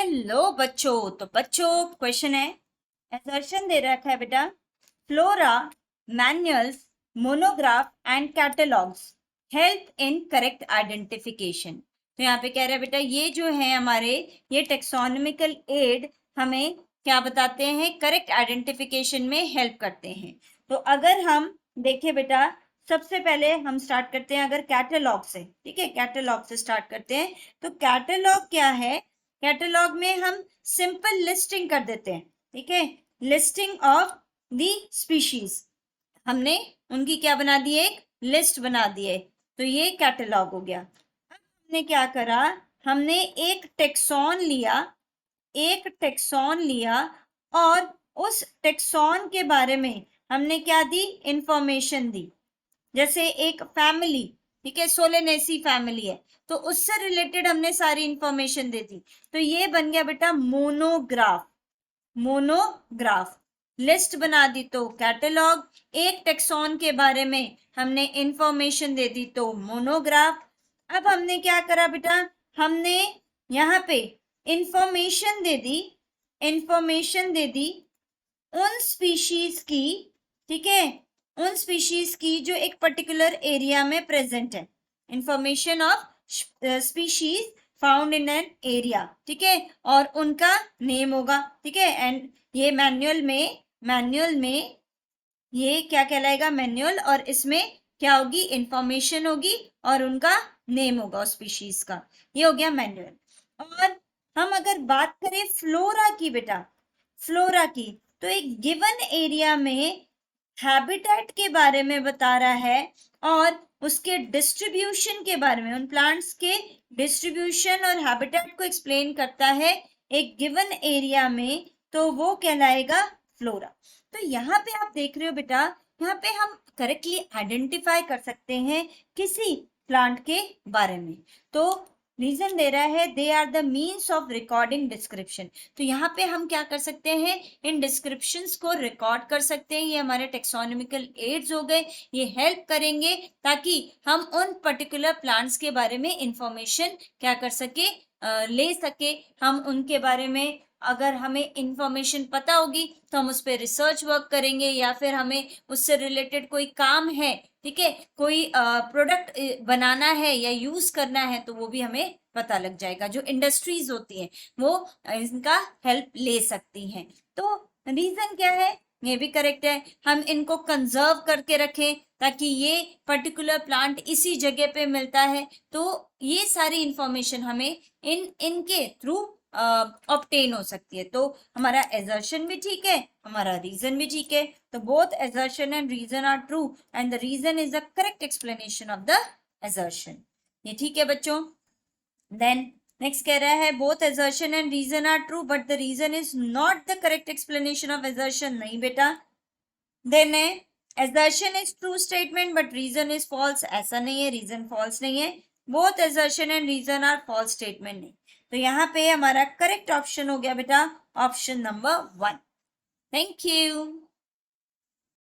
Hello बच्चों। तो बच्चों क्वेश्चन है, असर्शन दे रखा है बेटा, flora, manuals, monograph and catalogues help in correct identification. तो यहाँ पे कह रहा है बेटा ये जो है हमारे ये टेक्सोनॉमिकल एड हमें क्या बताते हैं, करेक्ट आइडेंटिफिकेशन में हेल्प करते हैं। तो अगर हम देखें बेटा, सबसे पहले हम स्टार्ट करते हैं अगर कैटलॉग से, ठीक है, कैटलॉग से स्टार्ट करते हैं। तो कैटलॉग क्या है, कैटलॉग में हम सिंपल लिस्टिंग कर देते हैं, ठीक है, लिस्टिंग ऑफ दी स्पीशीज, हमने उनकी क्या बना दी, एक लिस्ट बना दी है। तो ये कैटलॉग हो गया। अब हमने क्या करा, हमने एक टेक्सॉन लिया, एक टेक्सॉन लिया और उस टेक्सॉन के बारे में हमने क्या दी, इंफॉर्मेशन दी। जैसे एक फैमिली, ठीक है, सोलेनेसी फैमिली है, तो उससे रिलेटेड हमने सारी इंफॉर्मेशन दे दी। तो ये बन गया बेटा मोनोग्राफ। मोनोग्राफ लिस्ट बना दी तो कैटलॉग, एक टेक्सॉन के बारे में हमने इंफॉर्मेशन दे दी तो मोनोग्राफ। अब हमने क्या करा बेटा, हमने यहाँ पे इंफॉर्मेशन दे दी, इंफॉर्मेशन दे दी उन स्पीशीज की, ठीक है, उन स्पीशीज की जो एक पर्टिकुलर एरिया में प्रेजेंट है, information of species found in an area, ठीक है, और उनका नेम होगा, ठीक है। एंड ये मैनुअल में ये क्या कहलाएगा, मैनुअल, और इसमें क्या होगी, इंफॉर्मेशन होगी और उनका नेम होगा उस स्पीशीज का। ये हो गया मैनुअल। और हम अगर बात करें फ्लोरा की बेटा, फ्लोरा की, तो एक गिवन एरिया में हैबिटेट के बारे में बता रहा है और उसके डिस्ट्रीब्यूशन के बारे में, उन प्लांट्स के डिस्ट्रीब्यूशन और हैबिटेट को एक्सप्लेन करता है एक गिवन एरिया में, तो वो कहलाएगा फ्लोरा। तो यहाँ पे आप देख रहे हो बेटा, यहाँ पे हम करेक्टली आइडेंटिफाई कर सकते हैं किसी प्लांट के बारे में। तो रीजन दे रहा है they are the means of recording description. तो यहाँ पे हम क्या कर सकते हैं, इन डिस्क्रिप्शंस को रिकॉर्ड कर सकते हैं। ये हमारे टेक्सोनॉमिकल एड्स हो गए, ये हेल्प करेंगे ताकि हम उन पर्टिकुलर प्लांट्स के बारे में इंफॉर्मेशन क्या कर सके, ले सके। हम उनके बारे में अगर हमें इंफॉर्मेशन पता होगी तो हम उस पर रिसर्च वर्क करेंगे, या फिर हमें उससे रिलेटेड कोई काम है, ठीक है, कोई प्रोडक्ट बनाना है या यूज करना है, तो वो भी हमें पता लग जाएगा। जो इंडस्ट्रीज होती हैं वो इनका हेल्प ले सकती हैं। तो रीजन क्या है, ये भी करेक्ट है, हम इनको कंजर्व करके रखें ताकि ये पर्टिकुलर प्लांट इसी जगह पे मिलता है। तो ये सारी इंफॉर्मेशन हमें इनके थ्रू ऑब्टेन हो सकती है। तो हमारा एजर्शन भी ठीक है, हमारा रीजन भी ठीक है। तो both assertion and reason are true and the reason is the correct explanation of the assertion. ये ठीक है बच्चों। देन नेक्स्ट कह रहा है both assertion and reason are true but the reason is not the correct explanation of assertion. नहीं बेटा, then है assertion is true statement but reason is false। ऐसा नहीं है, रीजन फॉल्स नहीं है। both assertion and reason are false statement नहीं। तो यहाँ पे हमारा करेक्ट ऑप्शन हो गया बेटा ऑप्शन नंबर 1। Thank you.